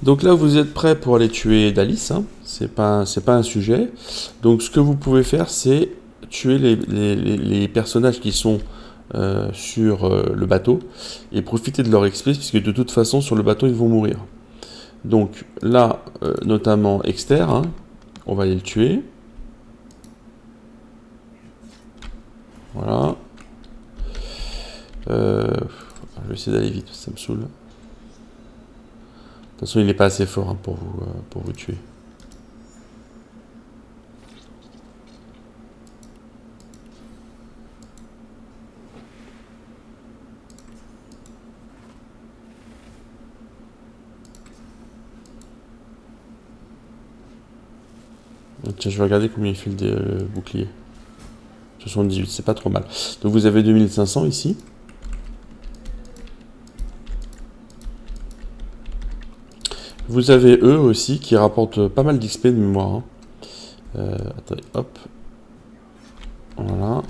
Donc là, vous êtes prêt pour aller tuer Dalice, hein. C'est pas un sujet. Donc ce que vous pouvez faire, c'est tuer les personnages qui sont sur le bateau et profiter de leur XP, puisque de toute façon, sur le bateau, ils vont mourir. Donc là, notamment Exter, hein, on va aller le tuer. Voilà. Je vais essayer d'aller vite, ça me saoule. De toute façon, il n'est pas assez fort, hein, pour vous tuer. Donc, tiens, je vais regarder combien il fait le bouclier. 78, c'est pas trop mal. Donc vous avez 2500 ici. Vous avez eux aussi qui rapportent pas mal d'XP de mémoire, hein. Attendez, hop. Voilà.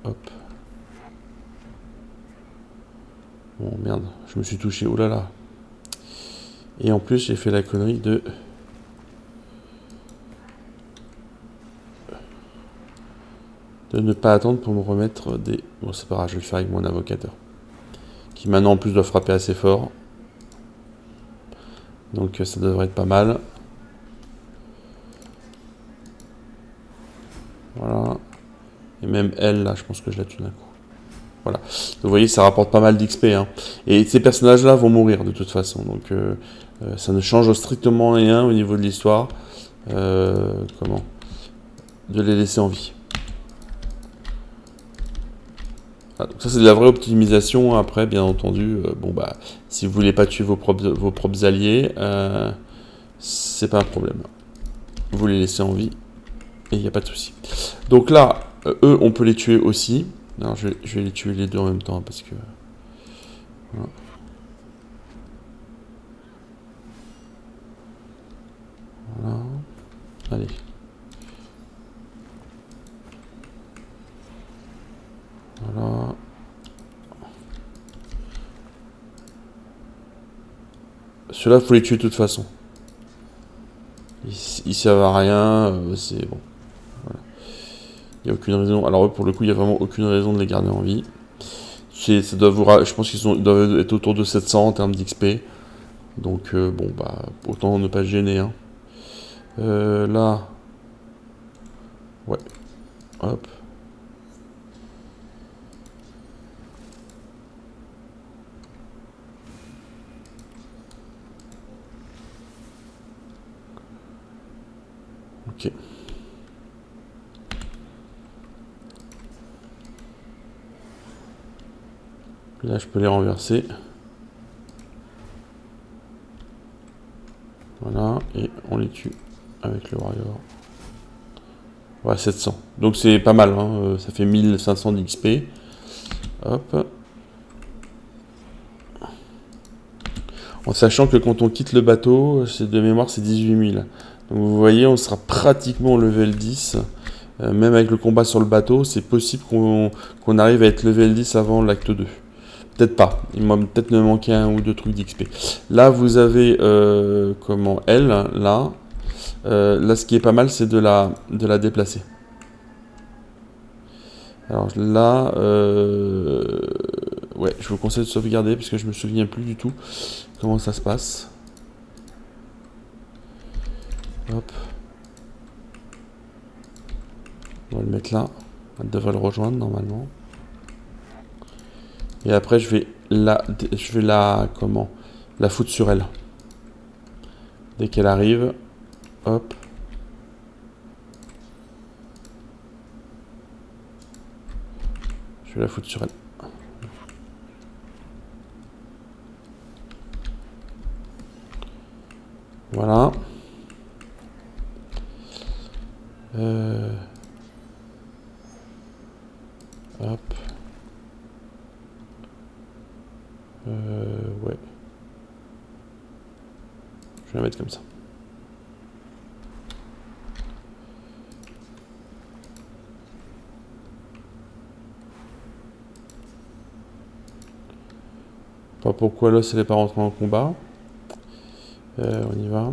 Hop. Bon, merde, je me suis touché. Oh là là. Et en plus, j'ai fait la connerie de ne pas attendre pour me remettre des... Bon, c'est pas grave, je vais le faire avec mon invocateur. Qui maintenant en plus doit frapper assez fort. Donc ça devrait être pas mal. Voilà. Et même elle, là, je pense que je la tue d'un coup. Voilà. Donc, vous voyez, ça rapporte pas mal d'XP, hein. Et ces personnages-là vont mourir de toute façon. Donc ça ne change strictement rien au niveau de l'histoire. Comment de les laisser en vie. Voilà, donc ça c'est de la vraie optimisation. Après, bien entendu, bon bah, si vous voulez pas tuer vos propres alliés, c'est pas un problème. Vous les laissez en vie et il n'y a pas de souci. Donc là, eux, on peut les tuer aussi. Alors je vais les tuer les deux en même temps parce que voilà. Voilà. Allez. Voilà. Ceux-là, faut les tuer de toute façon. Ils servent à rien, c'est bon. Voilà. Il n'y a aucune raison. Alors eux, pour le coup, il n'y a vraiment aucune raison de les garder en vie. Ça doit je pense qu'ils doivent être autour de 700 en termes d'XP. Donc bon, bah, autant ne pas se gêner, hein. Là, ouais, hop. Ok. Là, je peux les renverser. Voilà, et on les tue avec le warrior. Ouais, 700. Donc c'est pas mal, hein. Ça fait 1500 d'XP. Hop. En sachant que quand on quitte le bateau, c'est de mémoire, c'est 18 000. Donc vous voyez, on sera pratiquement au level 10. Même avec le combat sur le bateau, c'est possible qu'on arrive à être level 10 avant l'acte 2. Peut-être pas. Il m'a peut-être me manqué un ou deux trucs d'XP. Là, vous avez comment elle, là. Là, ce qui est pas mal, c'est de la déplacer. Alors là, ouais, je vous conseille de sauvegarder parce que je me souviens plus du tout comment ça se passe. Hop. On va le mettre là. Elle devrait le rejoindre normalement. Et après, je vais comment, la foutre sur elle. Dès qu'elle arrive, hop. Je vais la foutre sur elle. Voilà. Hop. Ouais. Je vais la mettre comme ça. Pas pourquoi l'os elle n'est pas rentrée en combat. On y va.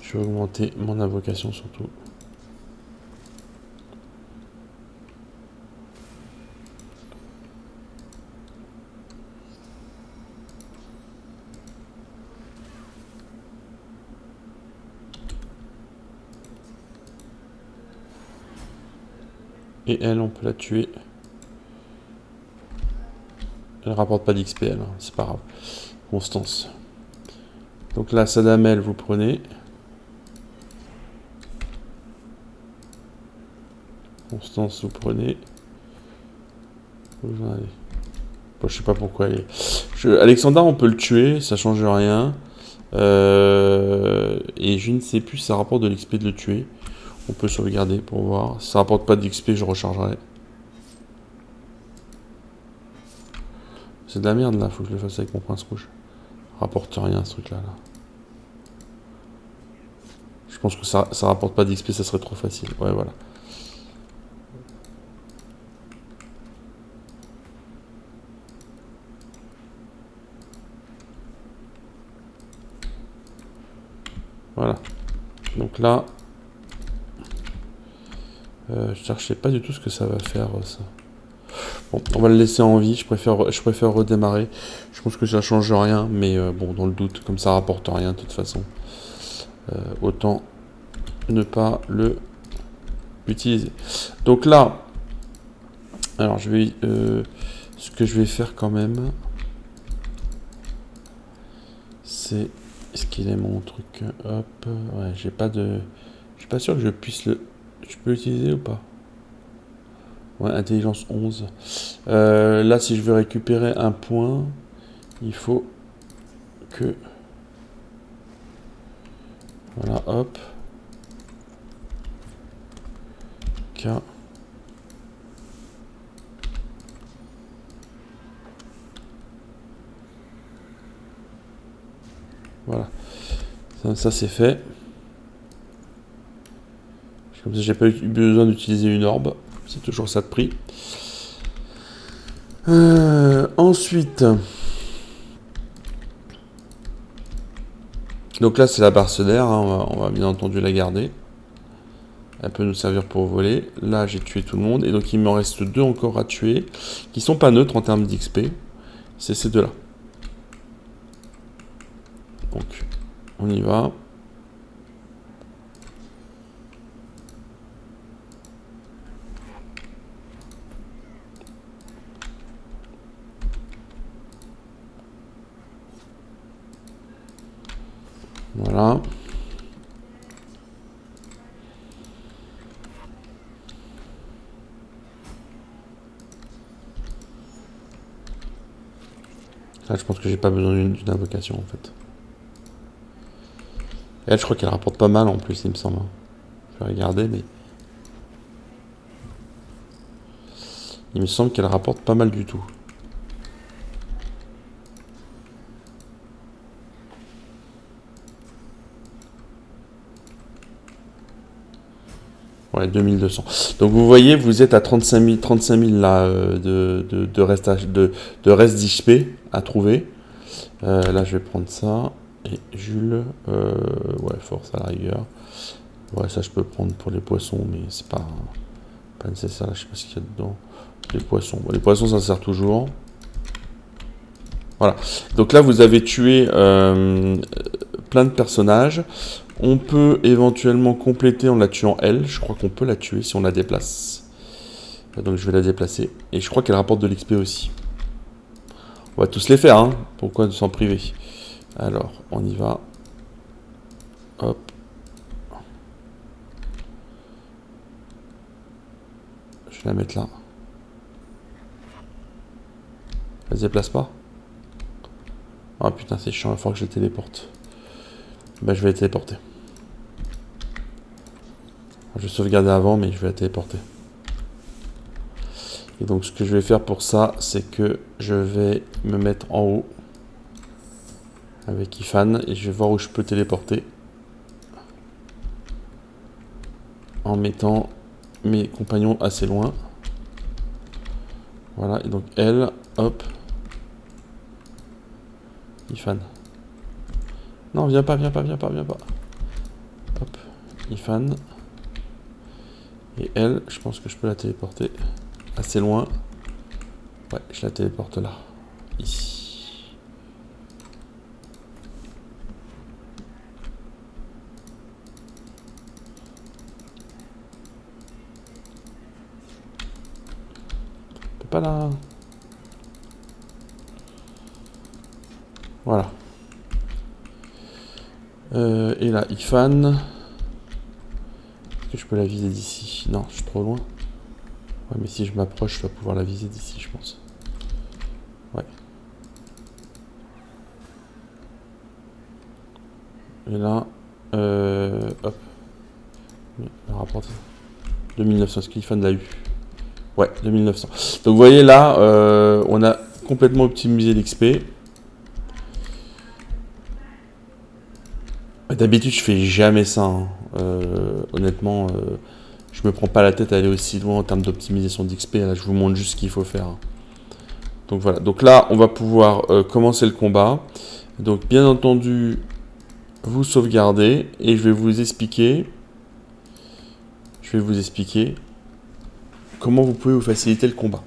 Je vais augmenter mon invocation surtout. Et elle, on peut la tuer. Elle rapporte pas d'XP, elle, hein, c'est pas grave. Constance. Donc là, Sadamel, vous prenez. Constance, vous prenez. Vous en allez. Bon, je sais pas pourquoi elle est. Alexandra, on peut le tuer, ça change rien. Et je ne sais plus si ça rapporte de l'XP de le tuer. On peut sauvegarder pour voir. Si ça rapporte pas d'XP, je rechargerai. C'est de la merde là, faut que je le fasse avec mon prince rouge. Rapporte rien ce truc là. Je pense que ça rapporte pas d'XP, ça serait trop facile. Ouais, voilà. Voilà. Donc là, je cherchais pas du tout ce que ça va faire ça. Bon, on va le laisser en vie. Je préfère redémarrer. Je pense que ça change rien, mais bon, dans le doute, comme ça rapporte rien de toute façon, autant ne pas le utiliser. Donc là, alors je vais, ce que je vais faire quand même, c'est, est-ce qu'il est mon truc, hop, ouais, j'ai pas de, je suis pas sûr que je puisse le, je peux l'utiliser ou pas? Ouais, intelligence 11. Là, si je veux récupérer un point, il faut que, voilà, hop, K. Voilà, ça c'est fait. Comme ça, j'ai pas eu besoin d'utiliser une orbe. C'est toujours ça de prix. Ensuite, donc là c'est la Barcelaire, hein, on va bien entendu la garder. Elle peut nous servir pour voler. Là j'ai tué tout le monde et donc il me reste deux encore à tuer qui sont pas neutres en termes d'XP. C'est ces deux là. Donc on y va. Voilà. Là, je pense que j'ai pas besoin d'une invocation en fait. Et elle, je crois qu'elle rapporte pas mal en plus, il me semble. Je vais regarder, mais il me semble qu'elle rapporte pas mal du tout. Ouais, 2200. Donc vous voyez, vous êtes à 35 000 là, de reste d'XP à trouver. Là, je vais prendre ça. Et Jules, ouais, force à la rigueur. Ouais, ça je peux prendre pour les poissons, mais c'est pas nécessaire. Là, je sais pas ce qu'il y a dedans. Les poissons. Bon, les poissons, ça sert toujours. Voilà. Donc là, vous avez tué plein de personnages. On peut éventuellement compléter en la tuant elle. Je crois qu'on peut la tuer si on la déplace. Donc je vais la déplacer. Et je crois qu'elle rapporte de l'XP aussi. On va tous les faire, hein. Pourquoi s'en priver? Alors, on y va. Hop. Je vais la mettre là. Elle se déplace pas? Ah putain, c'est chiant, il va falloir que je la téléporte. Bah, je vais la téléporter. Je vais sauvegarder avant, mais je vais la téléporter. Et donc, ce que je vais faire pour ça, c'est que je vais me mettre en haut avec Ifan et je vais voir où je peux téléporter en mettant mes compagnons assez loin. Voilà, et donc elle, hop. Ifan. Non, viens pas. Hop, Ifan. Et elle, je pense que je peux la téléporter assez loin. Ouais, je la téléporte là. Ici. Je peux pas là. Voilà. Et là, Ifan. Est-ce que je peux la viser d'ici? Non, je suis trop loin. Ouais, mais si je m'approche, je vais pouvoir la viser d'ici, je pense. Ouais. Et là, hop. Rapporter. 2900, est-ce qu'Ifan l'a eu? Ouais, 2900. Donc vous voyez là, on a complètement optimisé l'XP. D'habitude, je fais jamais ça. Hein. Honnêtement, je me prends pas la tête à aller aussi loin en termes d'optimisation d'XP. Là, je vous montre juste ce qu'il faut faire. Donc voilà. Donc là, on va pouvoir commencer le combat. Donc bien entendu, vous sauvegardez et je vais vous expliquer. Comment vous pouvez vous faciliter le combat.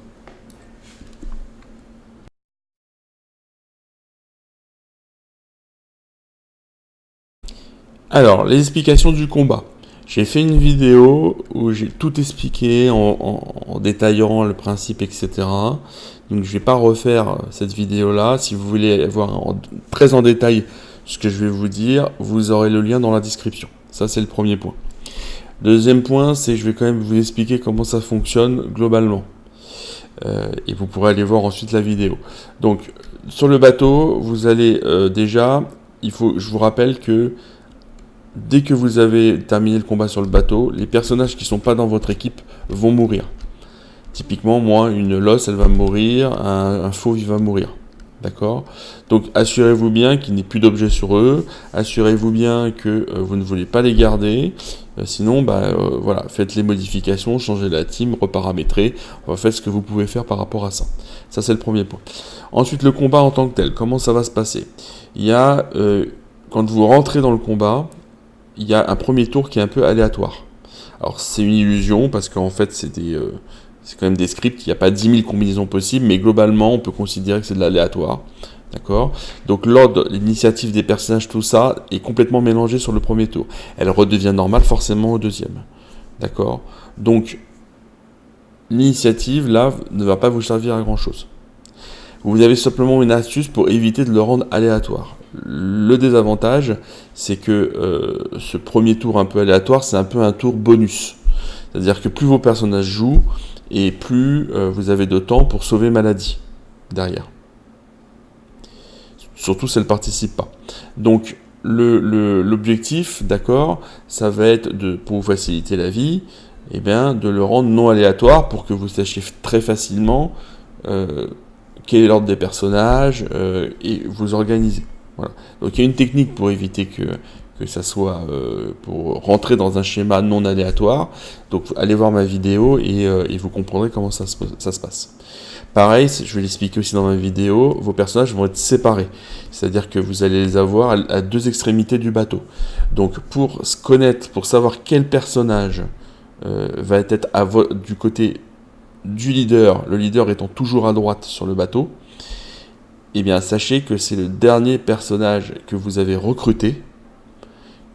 Alors, les explications du combat. J'ai fait une vidéo où j'ai tout expliqué en détaillant le principe, etc. Donc je ne vais pas refaire cette vidéo-là. Si vous voulez voir très en détail ce que je vais vous dire, vous aurez le lien dans la description. Ça, c'est le premier point. Deuxième point, c'est que je vais quand même vous expliquer comment ça fonctionne globalement. Et vous pourrez aller voir ensuite la vidéo. Donc, sur le bateau, vous allez déjà... je vous rappelle que dès que vous avez terminé le combat sur le bateau, les personnages qui ne sont pas dans votre équipe vont mourir. Typiquement, moi, une losse, elle va mourir, un fauve, il va mourir. D'accord? Donc, assurez-vous bien qu'il n'y ait plus d'objets sur eux. Assurez-vous bien que vous ne voulez pas les garder. Sinon, voilà, faites les modifications, changez la team, reparamétrez. Faites ce que vous pouvez faire par rapport à ça. Ça, c'est le premier point. Ensuite, le combat en tant que tel. Comment ça va se passer? Il y a, quand vous rentrez dans le combat, il y a un premier tour qui est un peu aléatoire. Alors, c'est une illusion parce qu'en fait, c'est quand même des scripts, il n'y a pas 10 000 combinaisons possibles, mais globalement, on peut considérer que c'est de l'aléatoire. D'accord? Donc, l'ordre, l'initiative des personnages, tout ça, est complètement mélangé sur le premier tour. Elle redevient normale forcément au deuxième. D'accord? Donc, l'initiative, là, ne va pas vous servir à grand-chose. Vous avez simplement une astuce pour éviter de le rendre aléatoire. Le désavantage, c'est que ce premier tour un peu aléatoire, c'est un peu un tour bonus. C'est-à-dire que plus vos personnages jouent, et plus vous avez de temps pour sauver maladie derrière. Surtout si elle ne participe pas. Donc l'objectif, d'accord, ça va être pour vous faciliter la vie, de le rendre non aléatoire pour que vous sachiez très facilement quel est l'ordre des personnages et vous organiser. Voilà. Donc il y a une technique pour éviter que ça soit pour rentrer dans un schéma non aléatoire. Donc allez voir ma vidéo et vous comprendrez comment ça se passe. Pareil, je vais l'expliquer aussi dans ma vidéo, vos personnages vont être séparés. C'est-à-dire que vous allez les avoir à deux extrémités du bateau. Donc pour se connaître, pour savoir quel personnage va être du côté du leader, le leader étant toujours à droite sur le bateau, eh bien sachez que c'est le dernier personnage que vous avez recruté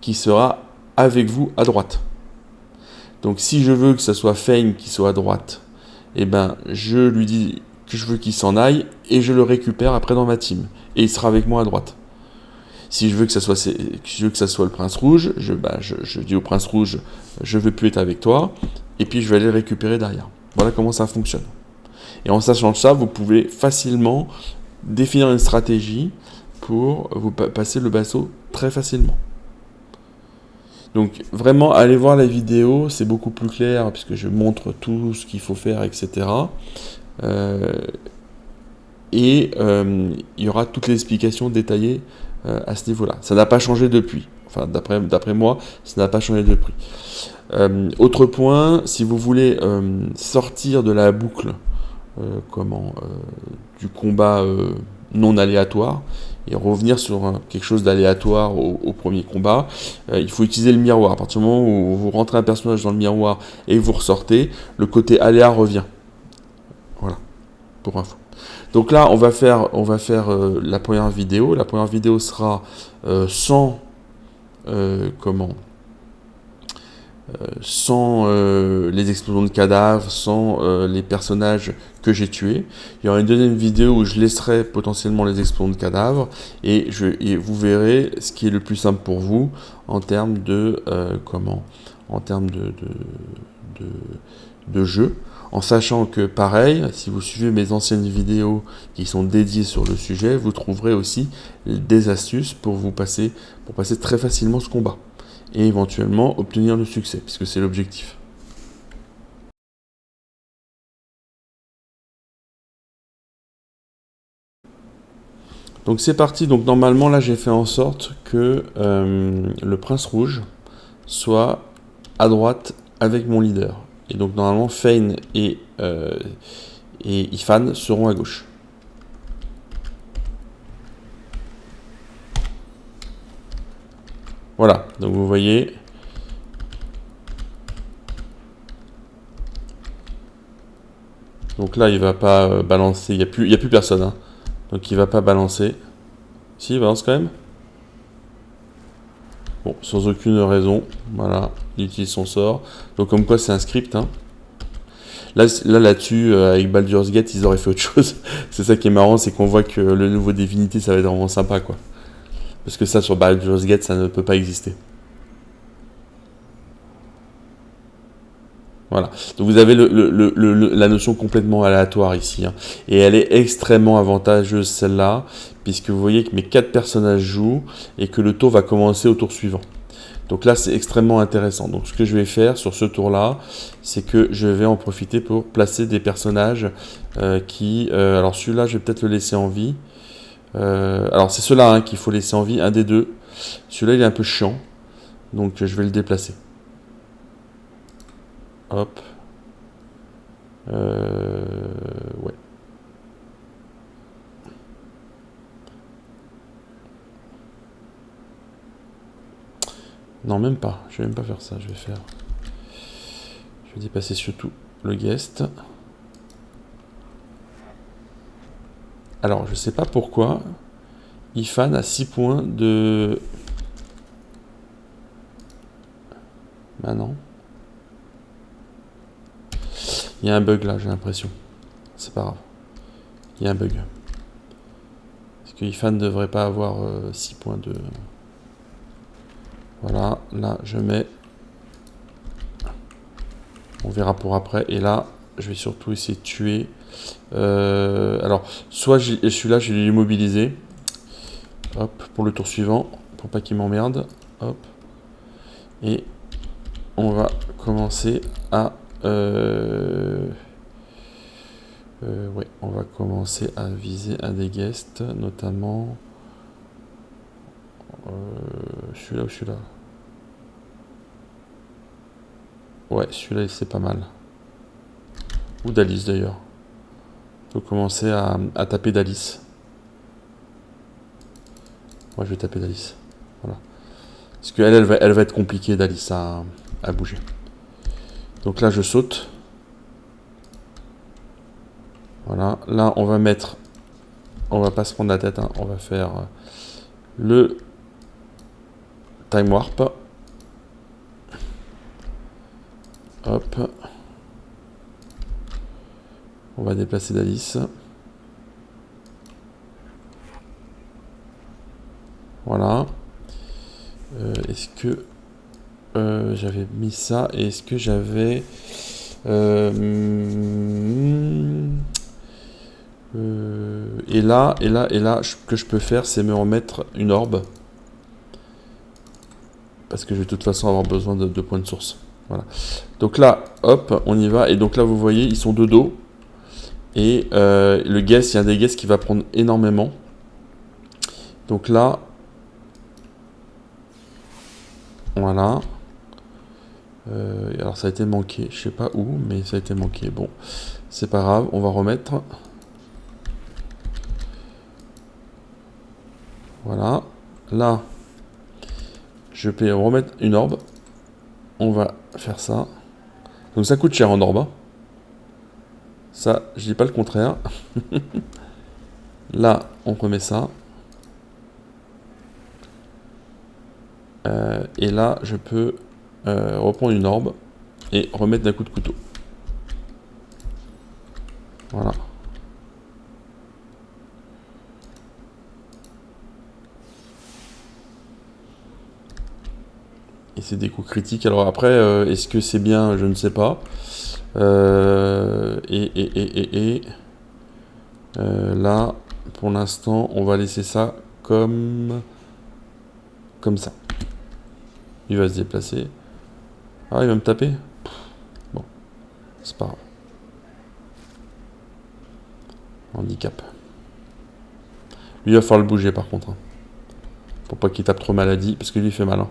qui sera avec vous à droite. Donc si je veux que ce soit Feng qui soit à droite, je lui dis que je veux qu'il s'en aille et je le récupère après dans ma team. Et il sera avec moi à droite. Si je veux que ça soit le prince rouge, je dis au prince rouge, je veux plus être avec toi, et puis je vais aller le récupérer derrière. Voilà comment ça fonctionne. Et en sachant ça, vous pouvez facilement définir une stratégie pour vous passer le bateau très facilement. Donc vraiment, allez voir la vidéo, c'est beaucoup plus clair puisque je montre tout ce qu'il faut faire, etc. Il y aura toutes les explications détaillées à ce niveau-là. Ça n'a pas changé depuis. Enfin, d'après moi, ça n'a pas changé depuis. Autre point, si vous voulez sortir de la boucle du combat non aléatoire et revenir sur quelque chose d'aléatoire au premier combat, il faut utiliser le miroir. À partir du moment où vous rentrez un personnage dans le miroir et vous ressortez, le côté aléa revient. Voilà, pour info. Donc là, on va faire la première vidéo. La première vidéo sera sans les explosions de cadavres, sans les personnages que j'ai tués. Il y aura une deuxième vidéo où je laisserai potentiellement les explosions de cadavres et vous verrez ce qui est le plus simple pour vous en termes de jeu. En sachant que pareil, si vous suivez mes anciennes vidéos qui sont dédiées sur le sujet, vous trouverez aussi des astuces pour passer très facilement ce combat. Et éventuellement obtenir le succès, puisque c'est l'objectif. Donc c'est parti, donc normalement là j'ai fait en sorte que le prince rouge soit à droite avec mon leader. Et donc normalement Fane et Ifan seront à gauche. Voilà, donc vous voyez. Donc là, il va pas balancer, il n'y a plus personne. Hein. Donc il va pas balancer. Si, il balance quand même. Bon, sans aucune raison. Voilà, il utilise son sort. Donc comme quoi, c'est un script. Hein. Là-dessus, avec Baldur's Gate, ils auraient fait autre chose. C'est ça qui est marrant, c'est qu'on voit que le nouveau Divinity, ça va être vraiment sympa, quoi. Parce que ça, sur Baldur's Gate, ça ne peut pas exister. Voilà. Donc vous avez la notion complètement aléatoire ici. Hein. Et elle est extrêmement avantageuse, celle-là, puisque vous voyez que mes 4 personnages jouent et que le tour va commencer au tour suivant. Donc là, c'est extrêmement intéressant. Donc ce que je vais faire sur ce tour-là, c'est que je vais en profiter pour placer des personnages alors celui-là, je vais peut-être le laisser en vie. Alors c'est ceux-là hein, qu'il faut laisser en vie, un des deux. Celui-là, il est un peu chiant. Donc je vais le déplacer. Hop. Ouais. Non, même pas. Je vais même pas faire ça. Je vais dépasser surtout le guest. Alors, je sais pas pourquoi. Ifan a 6 points de... Bah non. Il y a un bug là, j'ai l'impression. C'est pas grave. Il y a un bug. Parce que Ifan ne devrait pas avoir 6 points de... Voilà, là je mets... On verra pour après. Et là, je vais surtout essayer de tuer... alors, soit celui-là, je vais l'immobiliser. Hop, pour le tour suivant. Pour pas qu'il m'emmerde. Hop. Et on va commencer à... ouais, on va commencer à viser un des guests, notamment celui-là ou celui-là. Ouais, celui-là c'est pas mal. Ou d'Alice d'ailleurs. Faut commencer à taper d'Alice. Moi je vais taper d'Alice. Voilà. Parce qu'elle elle va être compliquée d'Alice à bouger. Donc là je saute. Voilà. Là on va mettre... On va pas se prendre la tête. Hein. On va faire le Time Warp. Hop. On va déplacer d'Alice. Voilà. Est-ce que j'avais mis ça et est-ce que j'avais et là, ce que je peux faire, c'est me remettre une orbe. Parce que je vais de toute façon avoir besoin de 2 points de source. Voilà. Donc là, hop, on y va. Et donc là, vous voyez, ils sont de dos. Et le guess, il y a un des guess qui va prendre énormément. Donc là, voilà. Alors ça a été manqué, je sais pas où, mais ça a été manqué. Bon, c'est pas grave, on va remettre. Voilà. Là, je peux remettre une orbe. On va faire ça. Donc ça coûte cher en orbe, hein. Ça, je dis pas le contraire. Là, on remet ça. Et là, je peux reprendre une orbe et remettre d'un coup de couteau. Voilà. Et c'est des coups critiques. Alors après, est-ce que c'est bien? Je ne sais pas. Là, pour l'instant, on va laisser ça comme ça. Il va se déplacer. Ah, il va me taper? Bon, c'est pas grave. Handicap. Lui, il va falloir le bouger par contre, hein. Pour pas qu'il tape trop maladie, parce que lui, il fait mal, hein.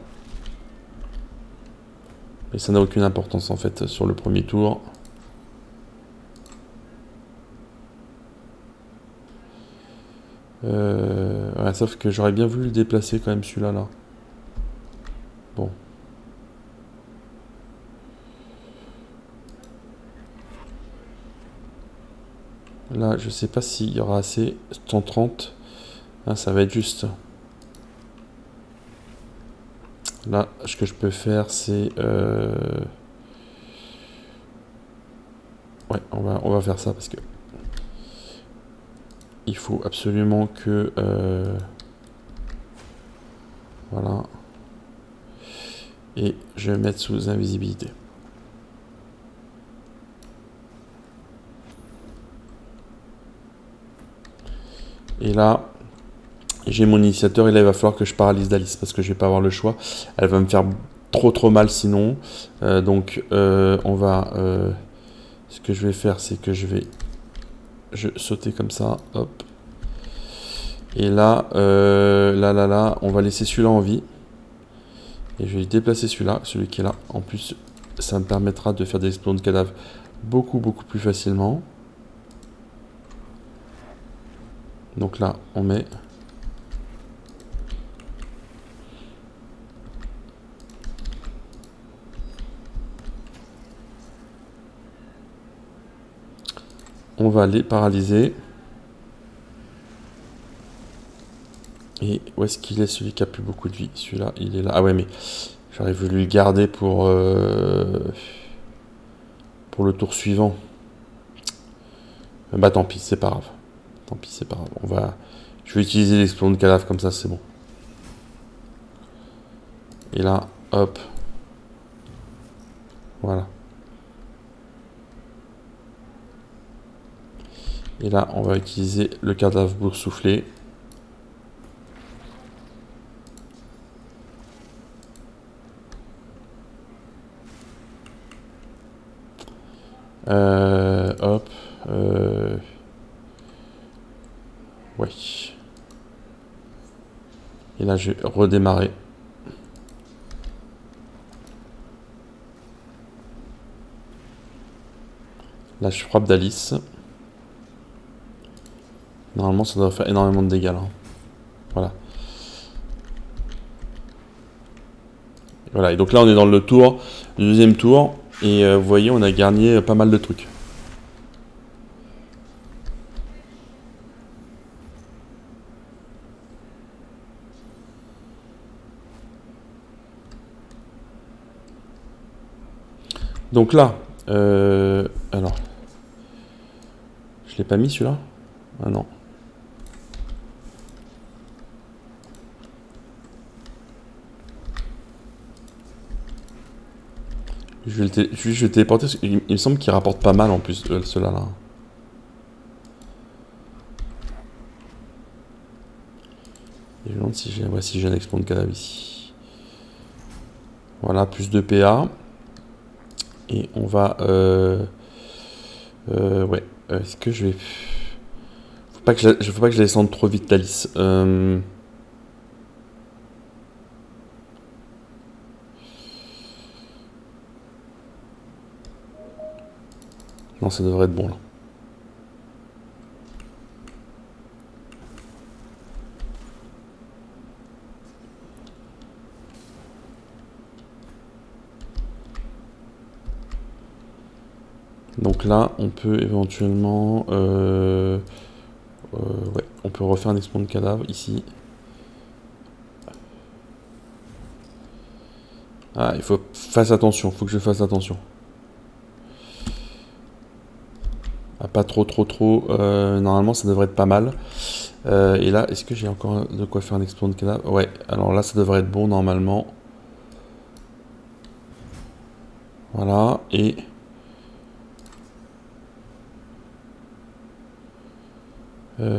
Mais ça n'a aucune importance en fait sur le premier tour. Ouais, sauf que j'aurais bien voulu le déplacer quand même celui-là là. Bon. Là, je sais pas s'il y aura assez. 130. Ah, ça va être juste. Là, ce que je peux faire, c'est... Ouais, on va faire ça parce que... Il faut absolument que... Voilà. Et je vais mettre sous invisibilité. Et là, j'ai mon initiateur et là, il va falloir que je paralyse Dalice parce que je vais pas avoir le choix. Elle va me faire trop mal sinon. Donc, on va... ce que je vais faire, c'est que je vais sauter comme ça. Hop. Et là, là, on va laisser celui-là en vie. Et je vais déplacer celui-là, celui qui est là. En plus, ça me permettra de faire des explosions de cadavres beaucoup plus facilement. Donc là, on met... On va les paralyser. Et où est-ce qu'il est celui qui a plus beaucoup de vie? Celui-là, il est là. Ah ouais, mais j'aurais voulu le garder pour le tour suivant. Bah tant pis, c'est pas grave. Tant pis, c'est pas grave. Je vais utiliser l'explosion de cadavre comme ça, c'est bon. Et là, hop. Voilà. Et là, on va utiliser le cadavre boursouflé. Hop. Ouais. Et là, je vais redémarrer. Là, je frappe Dalice. Normalement, ça doit faire énormément de dégâts, là. Voilà. Voilà, et donc là, on est dans le tour, le deuxième tour. Et vous voyez, on a gagné pas mal de trucs. Donc là, alors, je l'ai pas mis celui-là? Ah non. Je vais le téléporter parce qu'il me semble qu'il rapporte pas mal en plus, ceux-là là. Et je me demande si j'ai un explosion de cadavre ici. Voilà, plus de PA. Et on va... ouais. Est-ce que je vais... Faut pas que je la descende trop vite, Thalys. Non, ça devrait être bon là. Donc là, on peut éventuellement... ouais, on peut refaire un explosion de cadavre ici. Ah, il faut fasse attention, faut que je fasse attention. Ah, pas trop. Normalement, ça devrait être pas mal. Et là, est-ce que j'ai encore de quoi faire un explosion de cadavre? Ouais, alors là, ça devrait être bon normalement. Voilà, et... ouais.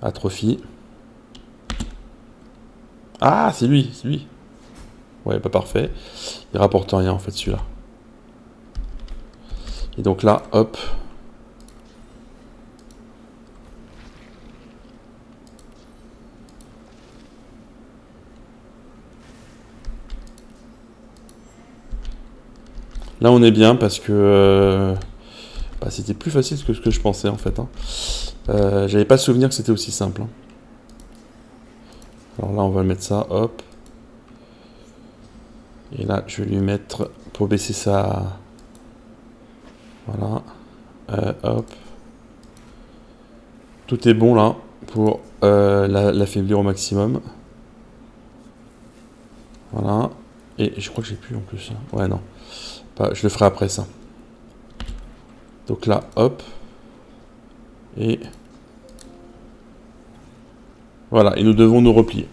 Atrophie. Ah, c'est lui, c'est lui. Ouais, pas parfait. Il rapporte rien en fait celui-là. Et donc là, hop. Là, on est bien parce que bah, c'était plus facile que ce que je pensais en fait. Hein. J'avais pas souvenir que c'était aussi simple. Hein. Alors là, on va mettre ça, hop. Et là, je vais lui mettre pour baisser ça. Voilà. Hop. Tout est bon là pour l'affaiblir au maximum. Voilà. Et je crois que j'ai plus en plus. Ouais, non. Je le ferai après ça. Donc là, hop. Et voilà. Et nous devons nous replier.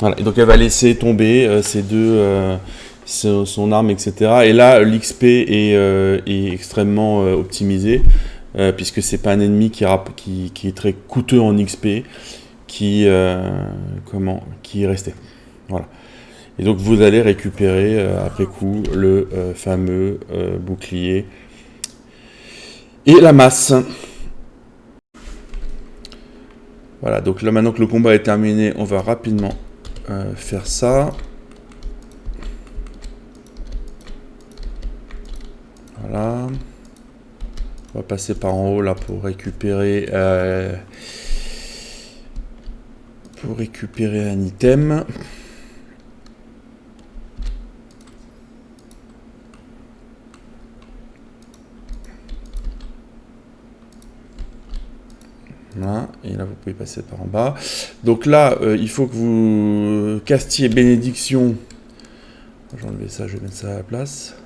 Voilà. Et donc elle va laisser tomber ces deux, son arme, etc. Et là, l'XP est extrêmement optimisé. Puisque c'est pas un ennemi qui est très coûteux en XP, qui est resté. Voilà. Et donc vous allez récupérer après coup le fameux bouclier et la masse. Voilà, donc là maintenant que le combat est terminé, on va rapidement faire ça. Voilà. On va passer par en haut là pour récupérer un item. Voilà, et là vous pouvez passer par en bas. Donc là, il faut que vous castiez bénédiction. Je vais enlever ça, je vais mettre ça à la place.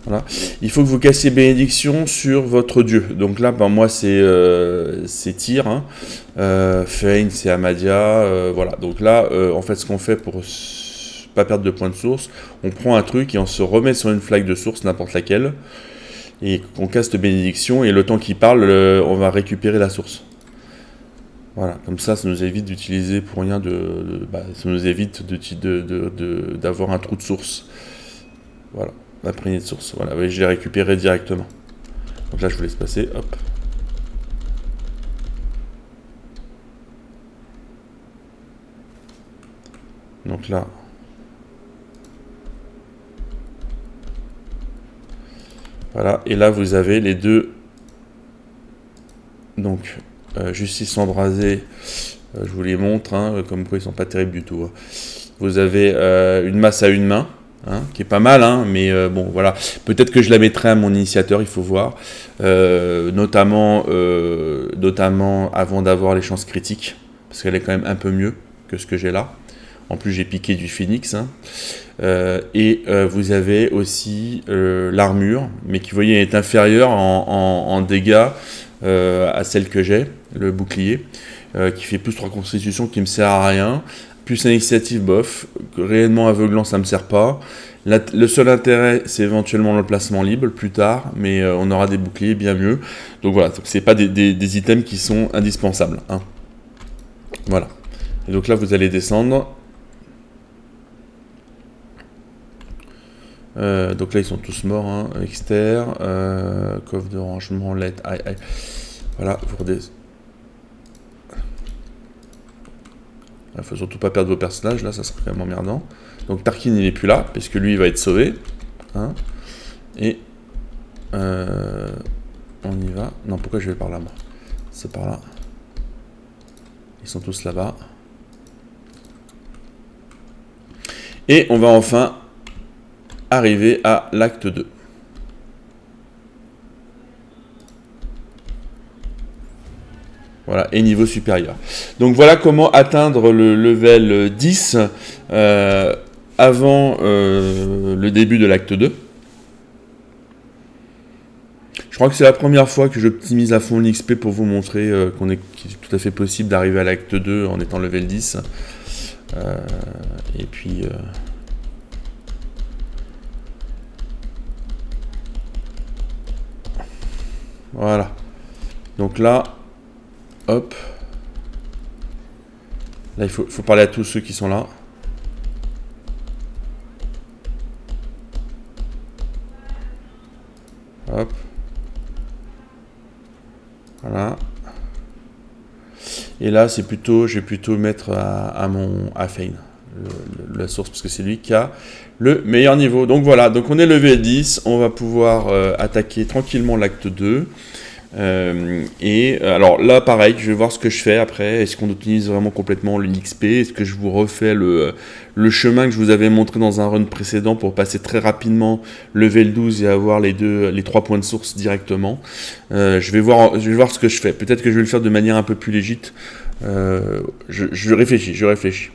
Voilà. Il faut que vous cassiez bénédiction sur votre dieu. Donc là, ben, moi c'est Tyr, hein. Fane, c'est Amadia, voilà. Donc là, en fait, ce qu'on fait pour pas perdre de points de source, on prend un truc et on se remet sur une flaque de source, n'importe laquelle. Et on caste bénédiction, et le temps qu'il parle, on va récupérer la source. Voilà, comme ça nous évite d'utiliser pour rien ça nous évite d'avoir un trou de source. Voilà, l'imprégnée de source. Voilà, oui, je l'ai récupéré directement. Donc là, je vous laisse passer, hop. Donc là, voilà, et là vous avez les deux. Donc, justice embrasée, je vous les montre, hein, comme quoi ils sont pas terribles du tout. Hein. Vous avez une masse à une main, hein, qui est pas mal, hein, mais bon, voilà. Peut-être que je la mettrai à mon initiateur, il faut voir. Notamment avant d'avoir les chances critiques, parce qu'elle est quand même un peu mieux que ce que j'ai là. En plus, j'ai piqué du phoenix. Hein. Et vous avez aussi l'armure, mais qui, vous voyez, est inférieure en dégâts à celle que j'ai, le bouclier, qui fait plus 3 constitutions, qui me sert à rien. Plus initiative, bof. Réellement aveuglant, ça me sert pas. Le seul intérêt, c'est éventuellement le placement libre plus tard, mais on aura des boucliers bien mieux. Donc voilà, c'est pas des items qui sont indispensables. Hein. Voilà. Et donc là, vous allez descendre. Donc là ils sont tous morts, hein. Exter, coffre de rangement, lettre, aïe. Voilà, il faut surtout pas perdre vos personnages, là ça serait quand même emmerdant. Donc Tarkin il est plus là, parce que lui il va être sauvé. Hein. Et on y va. Non, pourquoi je vais par là moi? C'est par là. Ils sont tous là-bas. Et on va enfin arriver à l'acte 2. Voilà, et niveau supérieur. Donc voilà comment atteindre le level 10 avant le début de l'acte 2. Je crois que c'est la première fois que j'optimise à fond l'XP pour vous montrer qu'il est tout à fait possible d'arriver à l'acte 2 en étant level 10. Et puis... voilà. Donc là, hop. Là, il faut parler à tous ceux qui sont là. Hop. Voilà. Et là, c'est plutôt, je vais plutôt mettre à Fane, la source, parce que c'est lui qui a le meilleur niveau. Donc voilà, donc on est level 10, on va pouvoir attaquer tranquillement l'acte 2. Alors là, pareil, je vais voir ce que je fais après. Est-ce qu'on utilise vraiment complètement l'XP? Est-ce que je vous refais le chemin que je vous avais montré dans un run précédent pour passer très rapidement level 12 et avoir les 3 points de source directement? Je vais voir ce que je fais. Peut-être que je vais le faire de manière un peu plus légite. Je réfléchis.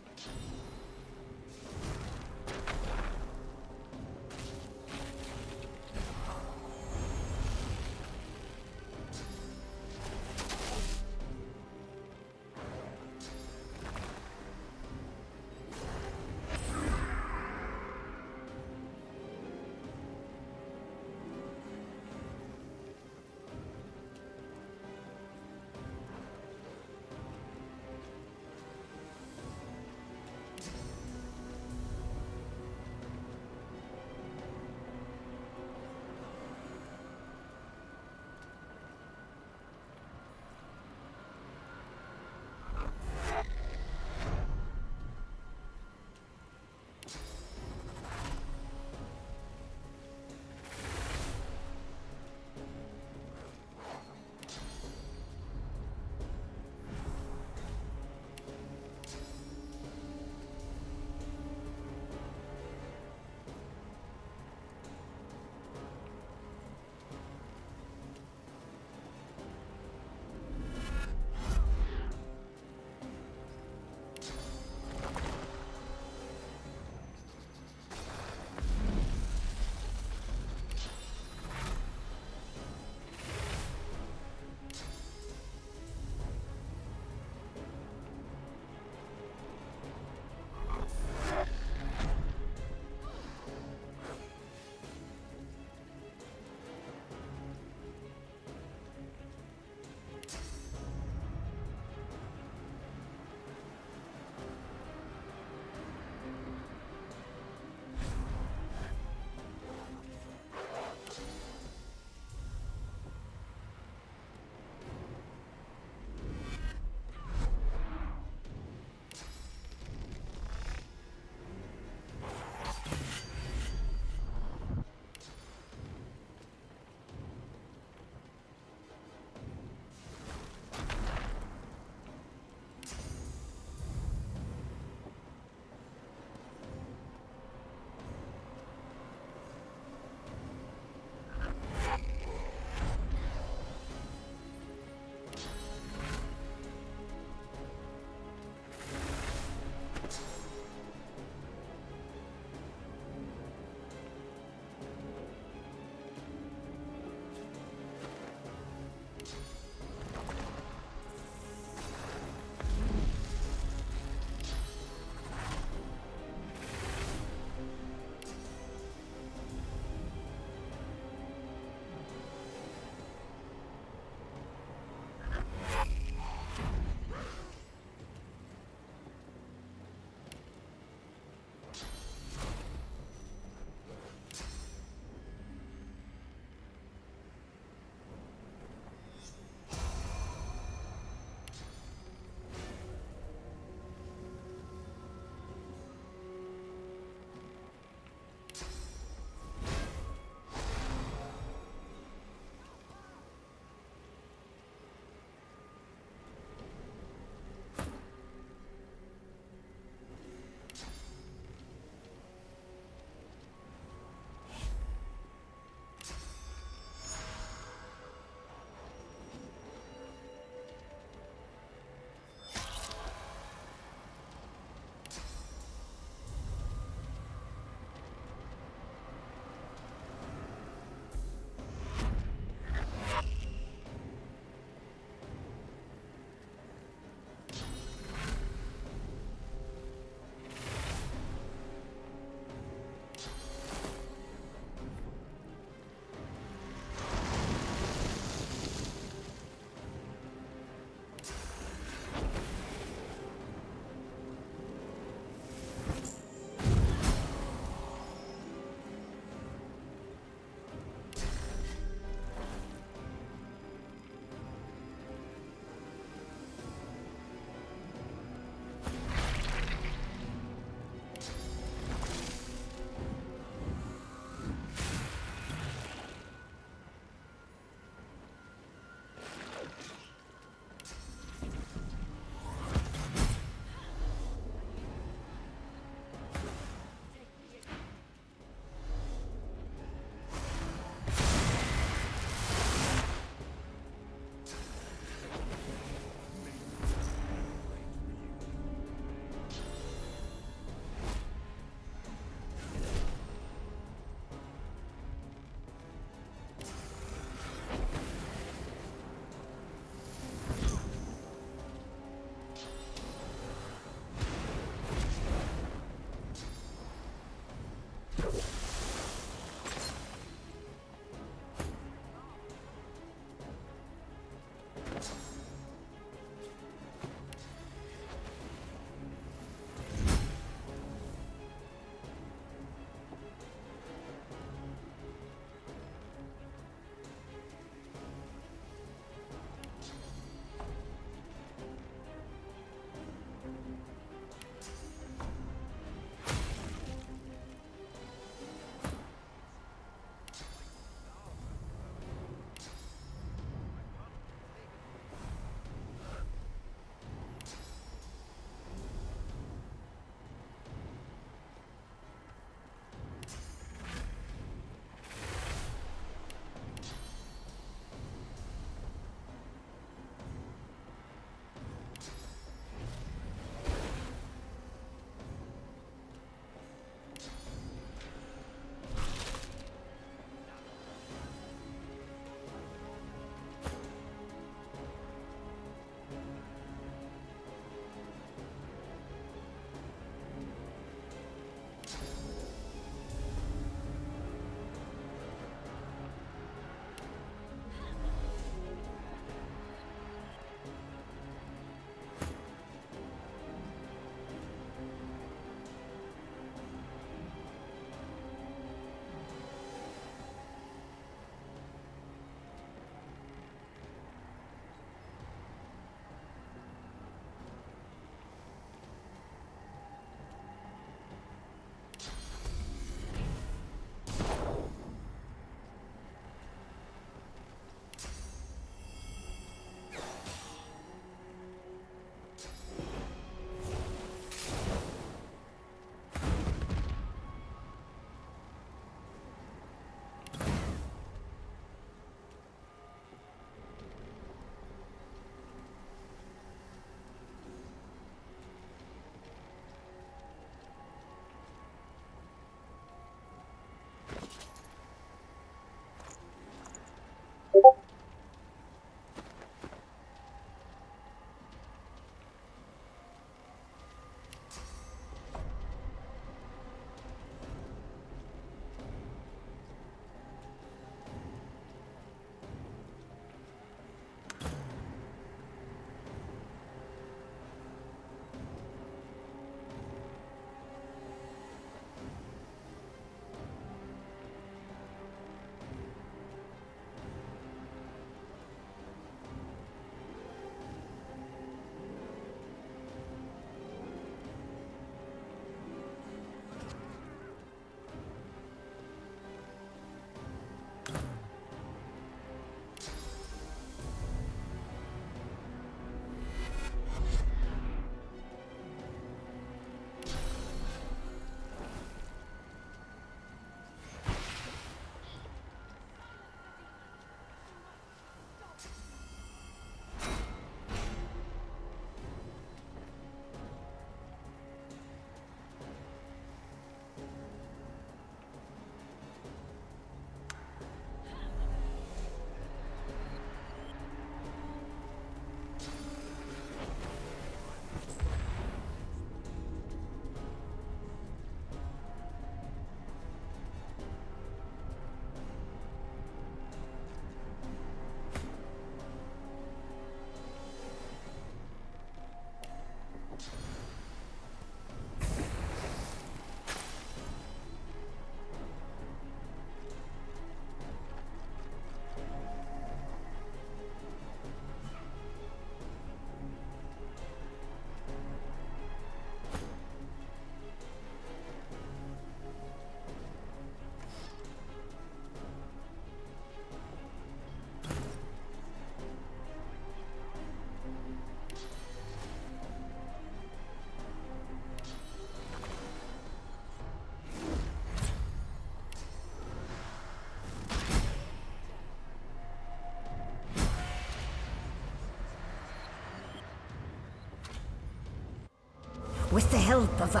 With the help of